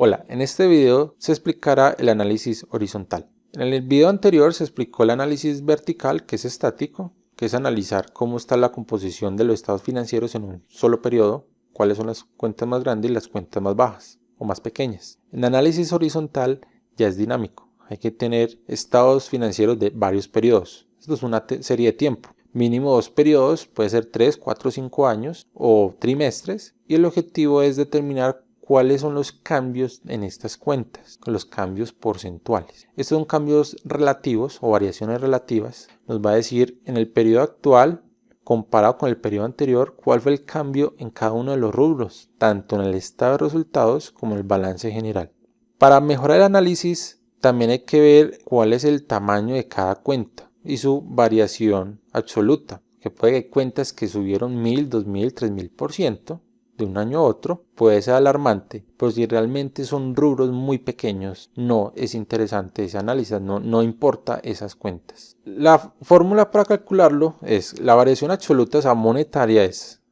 Hola, en este video se explicará el análisis horizontal. En el video anterior se explicó el análisis vertical, que es estático, que es analizar cómo está la composición de los estados financieros en un solo periodo, cuáles son las cuentas más grandes y las cuentas más bajas o más pequeñas. En análisis horizontal ya es dinámico, hay que tener estados financieros de varios periodos. Esto es una serie de tiempo. Mínimo 2 periodos, puede ser 3, 4, 5 años o trimestres, y el objetivo es determinar cuáles son los cambios en estas cuentas, los cambios porcentuales. Estos son cambios relativos o variaciones relativas. Nos va a decir en el periodo actual, comparado con el periodo anterior, cuál fue el cambio en cada uno de los rubros, tanto en el estado de resultados como en el balance general. Para mejorar el análisis, también hay que ver cuál es el tamaño de cada cuenta y su variación absoluta, que puede haber cuentas que subieron 1000, 2000, 3000% de un año a otro, puede ser alarmante, pero si realmente son rubros muy pequeños, no es interesante ese análisis, no importa esas cuentas. La fórmula para calcularlo es la variación absoluta, o sea, monetaria, es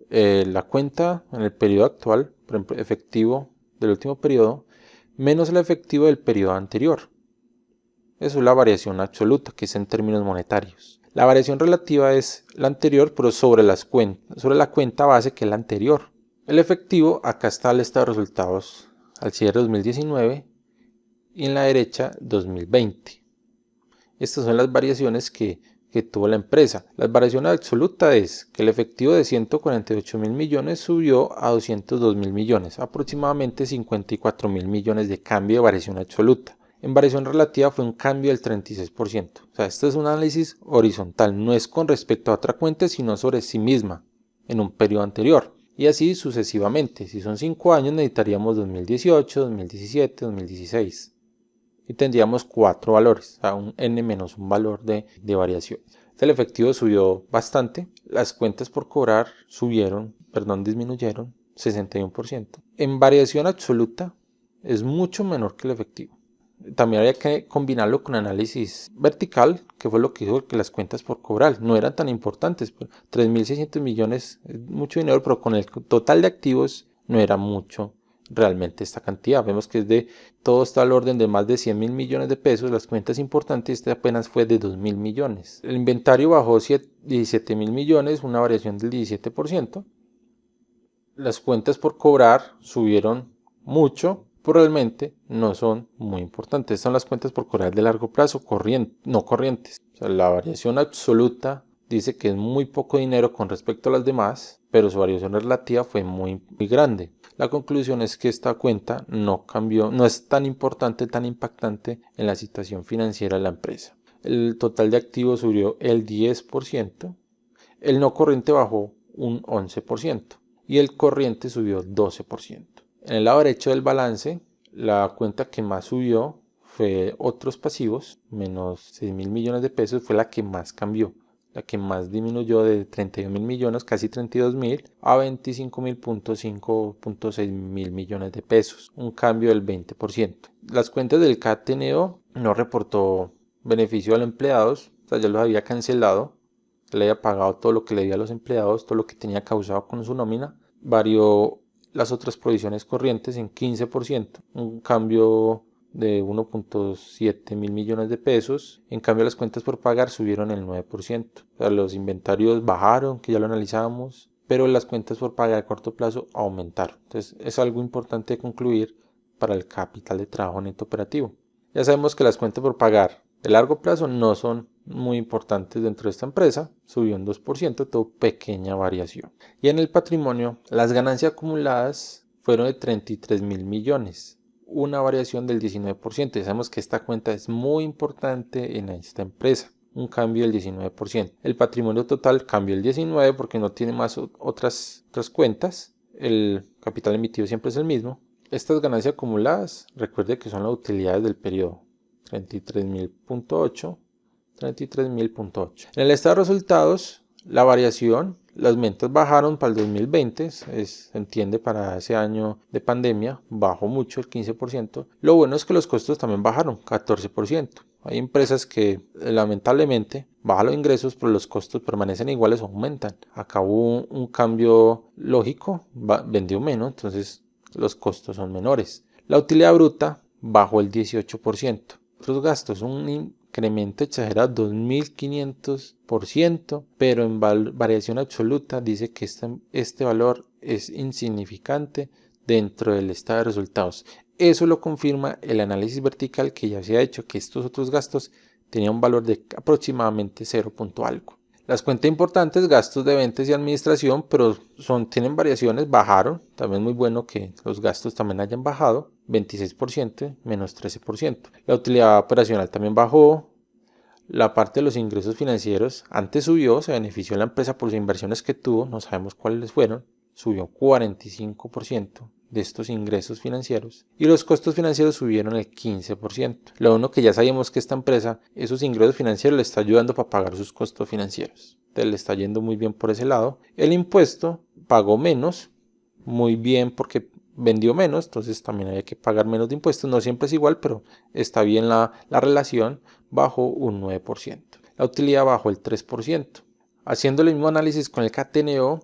la cuenta en el periodo actual, por ejemplo, efectivo del último periodo, menos el efectivo del periodo anterior. Eso es la variación absoluta, que es en términos monetarios. La variación relativa es la anterior, pero sobre la cuenta base, que es la anterior. El efectivo, acá está el estado de resultados al cierre 2019 y en la derecha 2020. Estas son las variaciones que tuvo la empresa. La variación absoluta es que el efectivo de 148.000 millones subió a 202.000 millones, aproximadamente 54.000 millones de cambio de variación absoluta. En variación relativa fue un cambio del 36%. O sea, esto es un análisis horizontal, no es con respecto a otra cuenta, sino sobre sí misma en un periodo anterior. Y así sucesivamente. Si son 5 años necesitaríamos 2018, 2017, 2016. Y tendríamos 4 valores, o sea, un n menos un valor de variación. El efectivo subió bastante, las cuentas por cobrar disminuyeron 61%. En variación absoluta es mucho menor que el efectivo. También había que combinarlo con análisis vertical, que fue lo que hizo que las cuentas por cobrar no eran tan importantes. 3.600 millones es mucho dinero, pero con el total de activos no era mucho realmente esta cantidad. Vemos que todo está al orden de más de 100.000 millones de pesos. Las cuentas importantes, este apenas fue de 2.000 millones. El inventario bajó 17.000 millones, una variación del 17%. Las cuentas por cobrar subieron mucho, pero realmente no son muy importantes. Estas son las cuentas por cobrar de largo plazo, no corrientes. O sea, la variación absoluta dice que es muy poco dinero con respecto a las demás, pero su variación relativa fue muy grande. La conclusión es que esta cuenta no cambió, no es tan importante, tan impactante en la situación financiera de la empresa. El total de activos subió el 10%, el no corriente bajó un 11%. Y el corriente subió 12%. En el lado derecho del balance, la cuenta que más subió fue otros pasivos, menos 6.000 millones de pesos, fue la que más cambió, la que más disminuyó de 31.000 millones, casi 32.000, a 25.5.6 mil millones de pesos, un cambio del 20%. Las cuentas del CATNO no reportó beneficio a los empleados, o sea, ya los había cancelado, le había pagado todo lo que le debía a los empleados, todo lo que tenía causado con su nómina. Varió las otras provisiones corrientes en 15%, un cambio de 1.7 mil millones de pesos. En cambio, las cuentas por pagar subieron el 9%. O sea, los inventarios bajaron, que ya lo analizamos, pero las cuentas por pagar a corto plazo aumentaron. Entonces, es algo importante de concluir para el capital de trabajo neto operativo. Ya sabemos que las cuentas por pagar de largo plazo no son muy importantes dentro de esta empresa, subió un 2%, tuvo pequeña variación. Y en el patrimonio, las ganancias acumuladas fueron de 33.000 millones, una variación del 19%. Ya sabemos que esta cuenta es muy importante en esta empresa, un cambio del 19%. El patrimonio total cambió el 19% porque no tiene más otras cuentas. El capital emitido siempre es el mismo. Estas ganancias acumuladas, recuerde que son las utilidades del periodo, 33.000.8, 33.000.8. En el estado de resultados, la variación, las ventas bajaron para el 2020, se entiende para ese año de pandemia, bajó mucho el 15%. Lo bueno es que los costos también bajaron 14%. Hay empresas que lamentablemente bajan los ingresos, pero los costos permanecen iguales o aumentan. Acá hubo un cambio lógico, vendió menos, entonces los costos son menores. La utilidad bruta bajó el 18%. Otros gastos, un incremento exagerado 2500%, pero en variación absoluta dice que este valor es insignificante dentro del estado de resultados. Eso lo confirma el análisis vertical que ya se ha hecho, que estos otros gastos tenían un valor de aproximadamente 0. algo. Las cuentas importantes, gastos de ventas y administración, pero tienen variaciones, bajaron. También es muy bueno que los gastos también hayan bajado, 26%, menos 13%. La utilidad operacional también bajó. La parte de los ingresos financieros antes subió, se benefició la empresa por las inversiones que tuvo, no sabemos cuáles fueron, subió 45% de estos ingresos financieros y los costos financieros subieron el 15%. Lo uno que ya sabíamos que esta empresa, esos ingresos financieros le está ayudando para pagar sus costos financieros. Entonces le está yendo muy bien por ese lado. El impuesto pagó menos, muy bien porque vendió menos, entonces también hay que pagar menos de impuestos. No siempre es igual, pero está bien la relación, bajó un 9%. La utilidad bajó el 3%. Haciendo el mismo análisis con el CATNO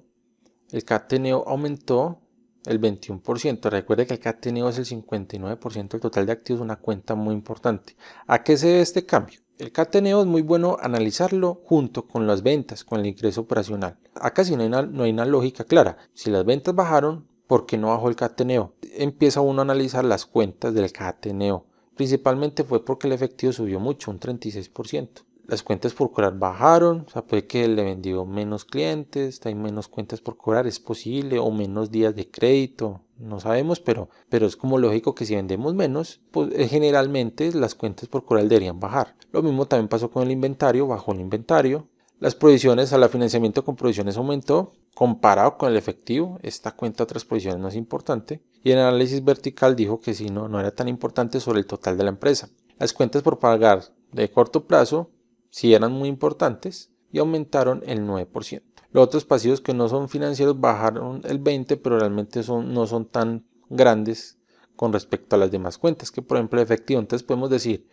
aumentó el 21%. Recuerde que el CATNO es el 59% del total de activos, una cuenta muy importante. ¿A qué se debe este cambio? El CATNO es muy bueno analizarlo junto con las ventas, con el ingreso operacional. Acá sí no hay una lógica clara. Si las ventas bajaron, ¿por qué no bajó el CATNO? Empieza uno a analizar las cuentas del CATNO. Principalmente fue porque el efectivo subió mucho, un 36%. Las cuentas por cobrar bajaron, o sea, puede que le vendió menos clientes, hay menos cuentas por cobrar, es posible, o menos días de crédito, no sabemos, pero es como lógico que si vendemos menos, pues generalmente las cuentas por cobrar deberían bajar. Lo mismo también pasó con el inventario, bajó el inventario. Las provisiones a la financiamiento con provisiones aumentó, comparado con el efectivo, esta cuenta a otras provisiones no es importante. Y el análisis vertical dijo que sí, no era tan importante sobre el total de la empresa. Las cuentas por pagar de corto plazo sí eran muy importantes y aumentaron el 9%. Los otros pasivos que no son financieros bajaron el 20%, pero realmente no son tan grandes con respecto a las demás cuentas, que por ejemplo el efectivo. Entonces podemos decir,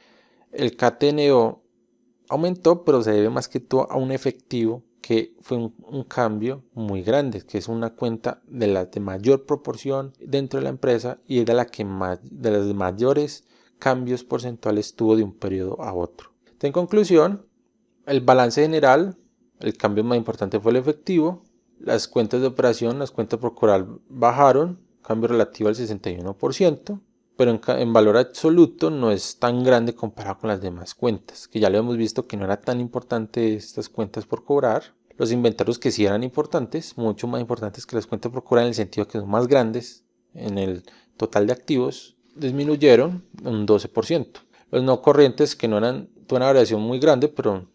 el CATNO aumentó, pero se debe más que todo a un efectivo que fue un cambio muy grande, que es una cuenta de las de mayor proporción dentro de la empresa y es de las mayores cambios porcentuales tuvo de un periodo a otro. En conclusión, el balance general, el cambio más importante fue el efectivo. Las cuentas de operación, las cuentas por cobrar bajaron, cambio relativo al 61%, pero en valor absoluto no es tan grande comparado con las demás cuentas, que ya lo hemos visto que no era tan importante estas cuentas por cobrar. Los inventarios que sí eran importantes, mucho más importantes que las cuentas por cobrar en el sentido que son más grandes en el total de activos, disminuyeron un 12%. Los no corrientes que no eran una variación muy grande, pero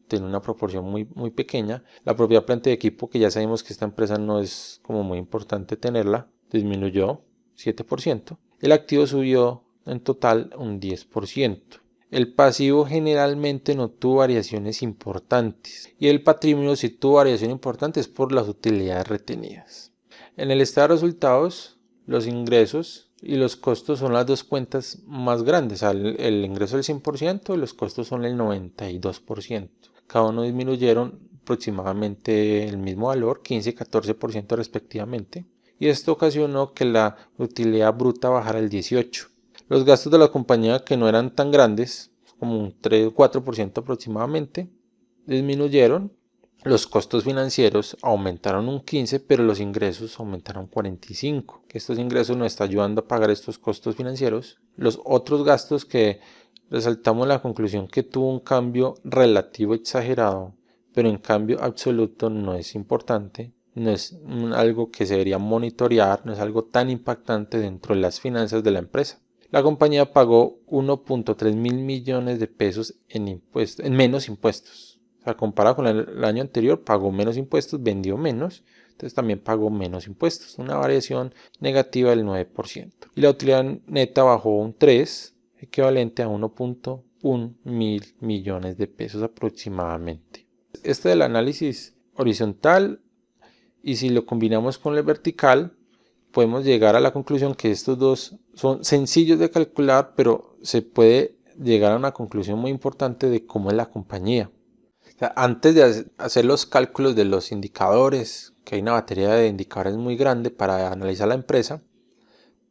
tiene una proporción muy pequeña. La propia planta de equipo, que ya sabemos que esta empresa no es como muy importante tenerla, disminuyó 7%. El activo subió en total un 10%. El pasivo generalmente no tuvo variaciones importantes y el patrimonio sí tuvo variaciones importantes por las utilidades retenidas. En el estado de resultados, los ingresos y los costos son las dos cuentas más grandes. El ingreso del 100% y los costos son el 92%. Cada uno disminuyeron aproximadamente el mismo valor, 15 y 14% respectivamente. Y esto ocasionó que la utilidad bruta bajara el 18%. Los gastos de la compañía, que no eran tan grandes, como un 3 o 4% aproximadamente, disminuyeron. Los costos financieros aumentaron un 15%, pero los ingresos aumentaron 45%. Que estos ingresos nos están ayudando a pagar estos costos financieros. Los otros gastos que resaltamos la conclusión que tuvo un cambio relativo exagerado, pero en cambio absoluto no es importante. No es algo que se debería monitorear, no es algo tan impactante dentro de las finanzas de la empresa. La compañía pagó 1.3 mil millones de pesos en menos impuestos. O sea, comparado con el año anterior, pagó menos impuestos, vendió menos, entonces también pagó menos impuestos, una variación negativa del 9%. Y la utilidad neta bajó un 3%, equivalente a 1.1 mil millones de pesos aproximadamente. Este del análisis horizontal, y si lo combinamos con el vertical, podemos llegar a la conclusión que estos dos son sencillos de calcular, pero se puede llegar a una conclusión muy importante de cómo es la compañía. O sea, antes de hacer los cálculos de los indicadores, que hay una batería de indicadores muy grande para analizar la empresa,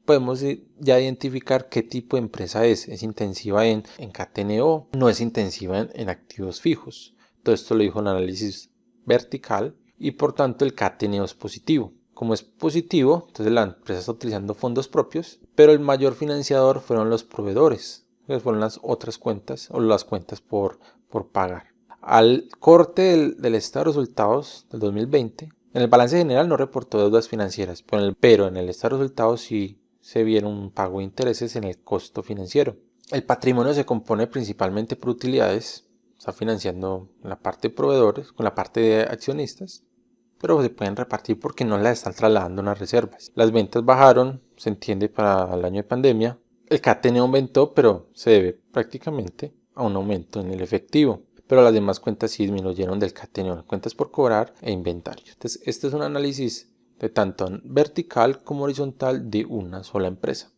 podemos ya identificar qué tipo de empresa es intensiva en KTNO, no es intensiva en activos fijos. Todo esto lo dijo el análisis vertical y por tanto el KTNO es positivo. Como es positivo, entonces la empresa está utilizando fondos propios, pero el mayor financiador fueron los proveedores, que fueron las otras cuentas o las cuentas por pagar. Al corte del estado de resultados del 2020, en el balance general no reportó deudas financieras, pero en el estado de resultados sí se vieron un pago de intereses en el costo financiero. El patrimonio se compone principalmente por utilidades, está financiando la parte de proveedores con la parte de accionistas, pero se pueden repartir porque no las están trasladando a unas reservas. Las ventas bajaron, se entiende, para el año de pandemia. El KTN aumentó, pero se debe prácticamente a un aumento en el efectivo. Pero las demás cuentas sí disminuyeron del KTN, cuentas por cobrar e inventario. Entonces, este es un análisis de tanto vertical como horizontal de una sola empresa.